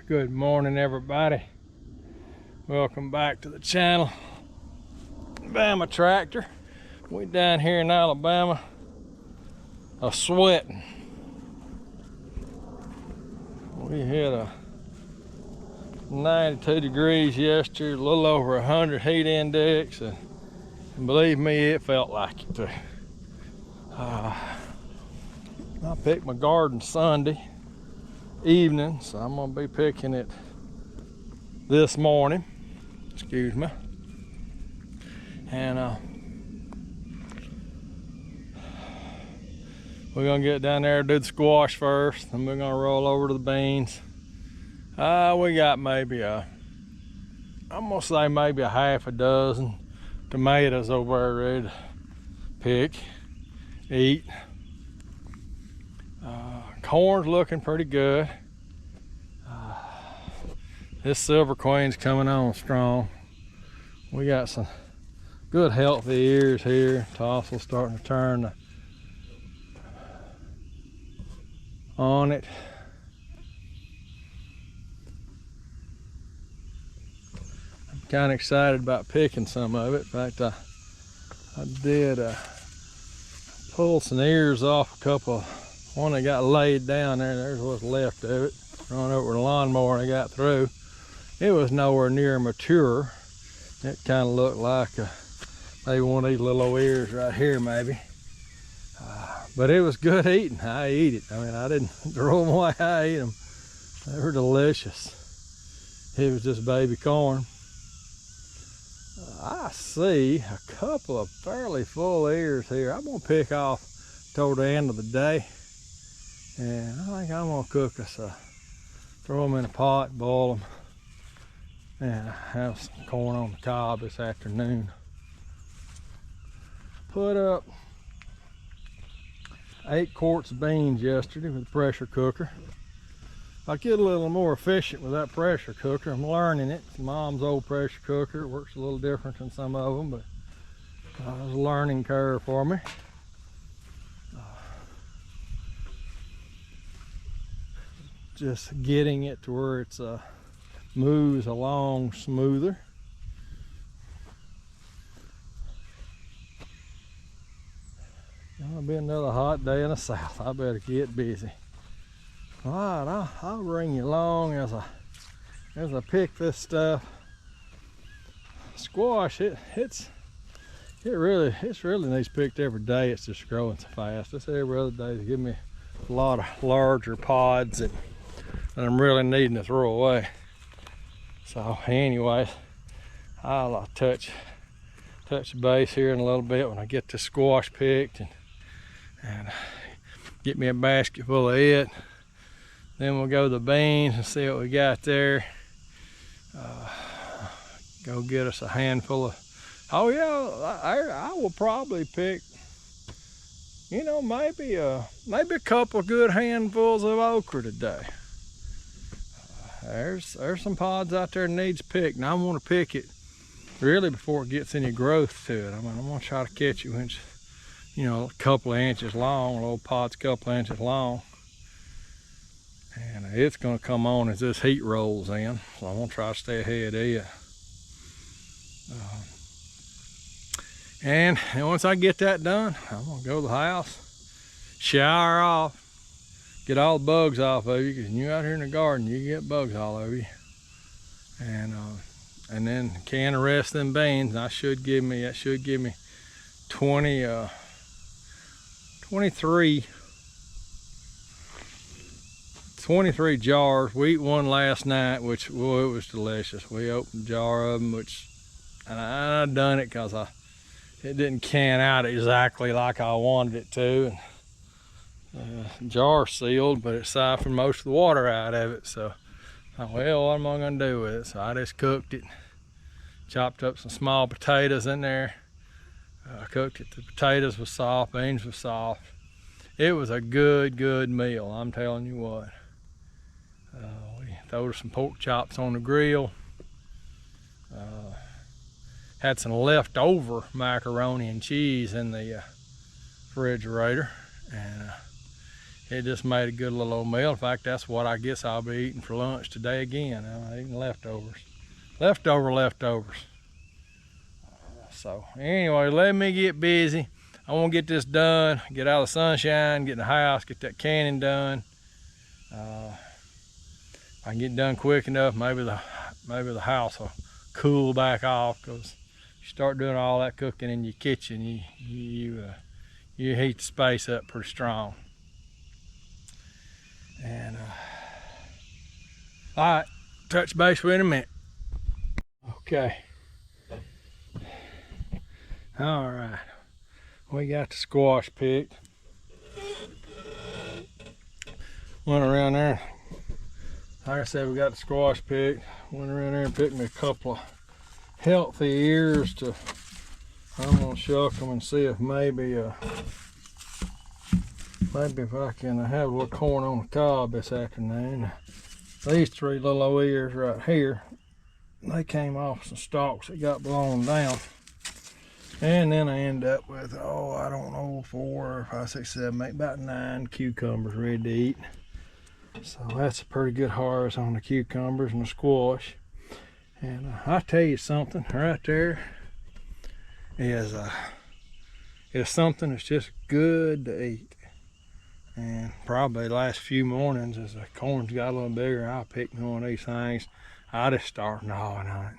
Good morning, everybody. Welcome back to the channel. Bama tractor. We down here in Alabama a sweating. We hit a 92 degrees yesterday, a little over 100 heat index, and believe me, it felt like it too. I picked my garden Sunday evening, so I'm gonna be picking it this morning. Excuse me. And we're gonna get down there and do the squash first, and we're gonna roll over to the beans. We got maybe I'm gonna say maybe a half a dozen tomatoes over there ready to pick, eat. Corn's looking pretty good. This Silver Queen's coming on strong. We got some good healthy ears here. Tassel's starting to turn on it. I'm kind of excited about picking some of it. In fact, I did pull some ears off a couple. One that got laid down there. There's what's left of it. Run over the lawnmower and I got through. It was nowhere near mature. It kind of looked like maybe one of these little ears right here, maybe. But it was good eating. I ate it. I mean, I didn't throw them away. I ate them. They were delicious. It was just baby corn. I see a couple of fairly full ears here. I'm gonna pick off toward the end of the day. And I think I'm gonna cook us throw them in a pot, boil them, and have some corn on the cob this afternoon. Put up 8 quarts of beans yesterday with a pressure cooker. I get a little more efficient with that pressure cooker. I'm learning it. It's Mom's old pressure cooker. It works a little different than some of them, but it was a learning curve for me. Just getting it to where it's moves along smoother. It'll be another hot day in the south. I better get busy. All right, I'll bring you along as I pick this stuff. Squash, it really needs picked every day. It's just growing so fast. This every other day is giving me a lot of larger pods that I'm really needing to throw away. So anyway, I'll touch base here in a little bit when I get the squash picked and get me a basket full of it. Then we'll go to the beans and see what we got there. Go get us a handful of, oh yeah, I will probably pick, you know, maybe a couple good handfuls of okra today. There's some pods out there that needs picked, and I want to pick it really before it gets any growth to it. I mean, I'm gonna try to catch it when it's, you know, a couple of inches long. Little pod's a couple of inches long, and it's gonna come on as this heat rolls in. So I'm gonna try to stay ahead of it. And once I get that done, I'm gonna go to the house, shower off, get all the bugs off of you, because when you're out here in the garden, you get bugs all over you. And then can the rest of them beans. That should give me 23 jars. We ate one last night, which, well, it was delicious. We opened a jar of them, and I done it because it didn't can out exactly like I wanted it to. Jar sealed, but it siphoned most of the water out of it. So, well, what am I gonna do with it? So I just cooked it, chopped up some small potatoes in there. I cooked it. The potatoes were soft, beans were soft. It was a good meal, I'm telling you what. We threw some pork chops on the grill. Had some leftover macaroni and cheese in the refrigerator, and it just made a good little old meal. In fact, that's what I guess I'll be eating for lunch today again. I'm eating leftovers. Leftovers. So anyway, let me get busy. I want to get this done, get out of the sunshine, get in the house, get that canning done. If I can get done quick enough, maybe the house will cool back off, because you start doing all that cooking in your kitchen, you heat the space up pretty strong. And all right, touch base with you in a minute. Okay. All right, we got the squash picked. Went around there, like I said, we got the squash picked. Went around there and picked me a couple of healthy ears to, I'm gonna shuck them and see if maybe if I can have a little corn on the cob this afternoon. These three little old ears right here, they came off some stalks that got blown down. And then I end up with, I don't know, 4, 5, 6, 7, 8, about 9 cucumbers ready to eat. So that's a pretty good harvest on the cucumbers and the squash. And I'll tell you something right there is something that's just good to eat. And probably the last few mornings, as the corn's got a little bigger, I'll pick one of these things. I'll just start gnawing on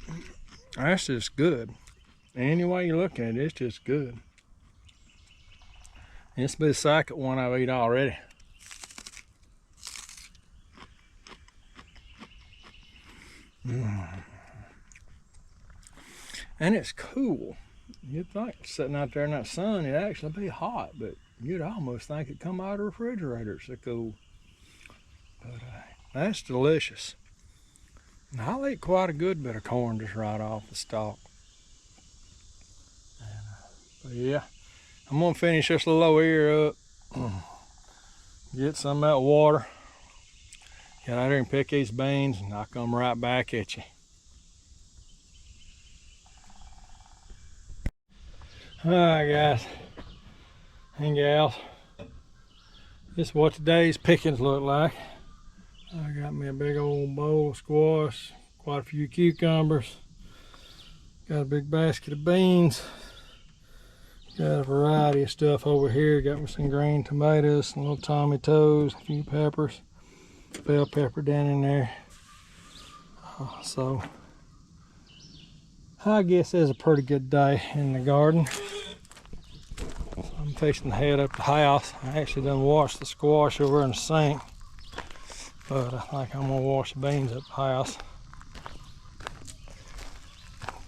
it. That's just good. Any way you look at it, it's just good. This will be the second one I've eaten already. And it's cool. You'd think sitting out there in that sun, it'd actually be hot, but you'd almost think it'd come out of the refrigerator. It's so cool. But that's delicious. And I'll eat quite a good bit of corn just right off the stalk. But yeah, I'm gonna finish this little old ear up, get some of that water, get out there and pick these beans, and I'll come right back at you. All right, guys and gals, this is what today's pickings look like. I got me a big old bowl of squash, quite a few cucumbers, got a big basket of beans, got a variety of stuff over here. Got me some green tomatoes, some little tomatoes, a few peppers, bell pepper down in there. So I guess it's a pretty good day in the garden. So I'm fixing to head up the house. I actually done washed the squash over in the sink, but I think I'm gonna wash the beans up the house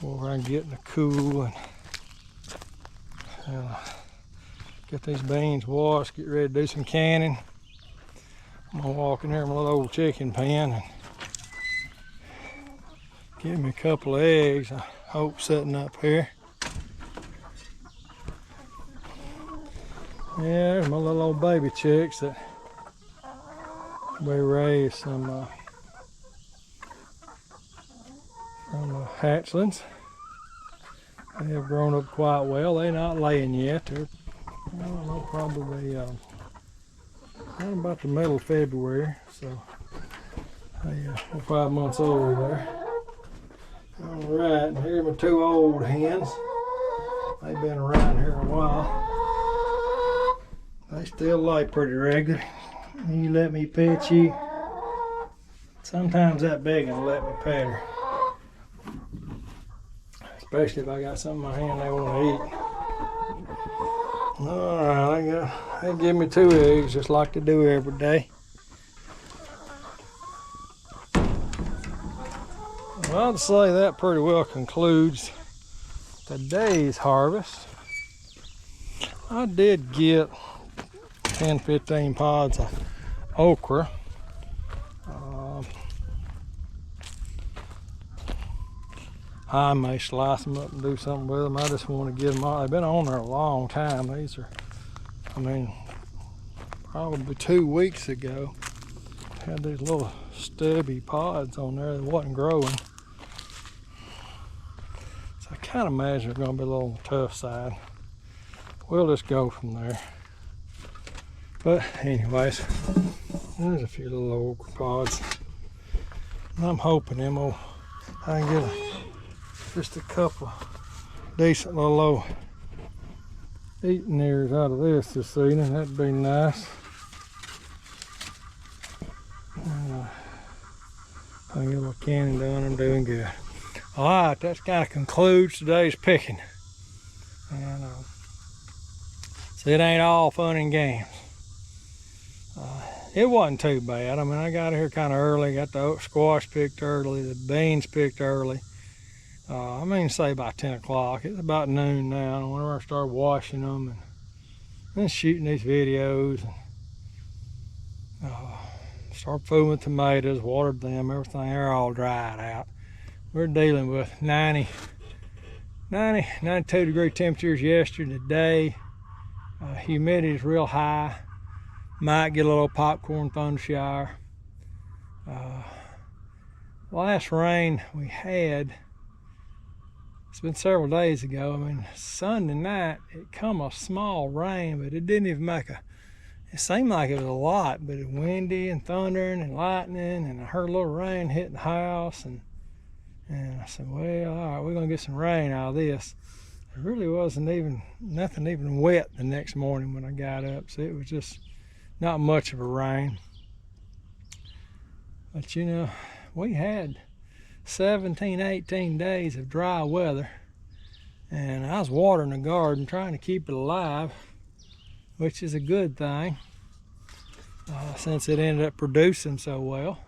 before I get in the cool and get these beans washed, get ready to do some canning. I'm gonna walk in there with my little old chicken pen and get me a couple of eggs, I hope, setting up here. Yeah, there's my little old baby chicks that we raised some from the hatchlings. They have grown up quite well. They're not laying yet. They're, I don't know, probably about the middle of February. So they're 5 months old there. All right, and here are my 2 old hens. They've been around here a while. They still lay pretty regular. You let me pet you. Sometimes that big one let me pet her. Especially if I got something in my hand they want to eat. Alright, they give me 2 eggs just like they do every day. Well, I'd say that pretty well concludes today's harvest. I did get 10-15 pods of okra. I may slice them up and do something with them. I just want to get them all. They've been on there a long time. These are, I mean, probably 2 weeks ago. Had these little stubby pods on there that wasn't growing. So I kind of imagine they're going to be a little tough side. We'll just go from there. But anyways, there's a few little okra pods. And I'm hoping I can get just a couple decent little old eating ears out of this evening. That'd be nice. I can get a little canning done. I'm doing good. All right, that kind of concludes today's picking. And so it ain't all fun and games. It wasn't too bad. I mean, I got here kind of early, got the squash picked early, the beans picked early. I mean, say about 10 o'clock. It's about noon now. Whenever I start washing them and shooting these videos, and start fooling with tomatoes, watered them, everything, they're all dried out. We're dealing with 92 degree temperatures yesterday, today. Humidity is real high. Might get a little popcorn thunder shower. Last rain we had, it's been several days ago. I mean, Sunday night, it come a small rain, but it didn't even it seemed like it was a lot, but it was windy and thundering and lightning, and I heard a little rain hitting the house, and I said, well, all right, we're gonna get some rain out of this. It really wasn't nothing even wet the next morning when I got up, so it was just not much of a rain. But you know, we had 17, 18 days of dry weather, and I was watering the garden trying to keep it alive, which is a good thing, since it ended up producing so well.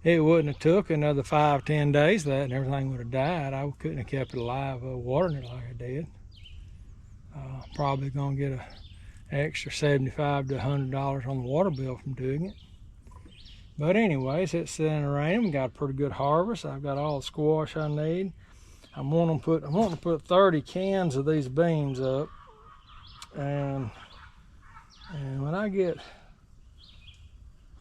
It wouldn't have took another 5-10 days that and everything would have died. I couldn't have kept it alive watering it like I did. Probably gonna get an extra $75 to $100 on the water bill from doing it. But anyways, it's in the rain. We got a pretty good harvest. I've got all the squash I need. I want to put 30 cans of these beans up, and when I get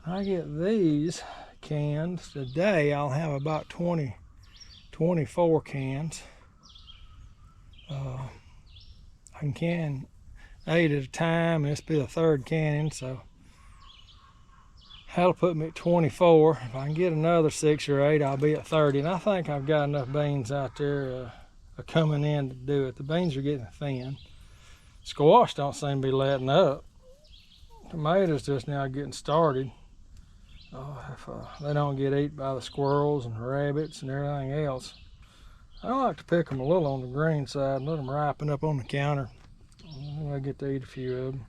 these cans today, I'll have about 24 cans. I can can 8 at a time, and this will be the third canning, so that'll put me at 24. If I can get another 6 or 8, I'll be at 30. And I think I've got enough beans out there coming in to do it. The beans are getting thin. Squash don't seem to be letting up. Tomatoes just now getting started. If they don't get eaten by the squirrels and rabbits and everything else. I like to pick them a little on the green side and let them ripen up on the counter. I get to eat a few of them.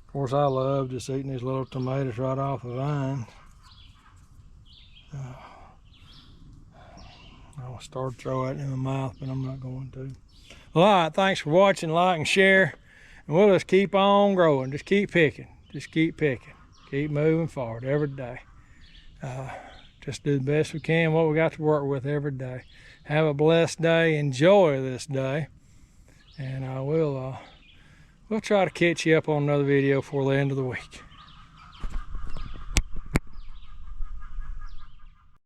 Of course, I love just eating these little tomatoes right off the vine. I'll start to throw it in my mouth, but I'm not going to. Well, all right, thanks for watching, like and share. And we'll just keep on growing. Just keep picking. Just keep picking. Keep moving forward every day. Just do the best we can, what we got to work with every day. Have a blessed day. Enjoy this day. And we'll try to catch you up on another video before the end of the week.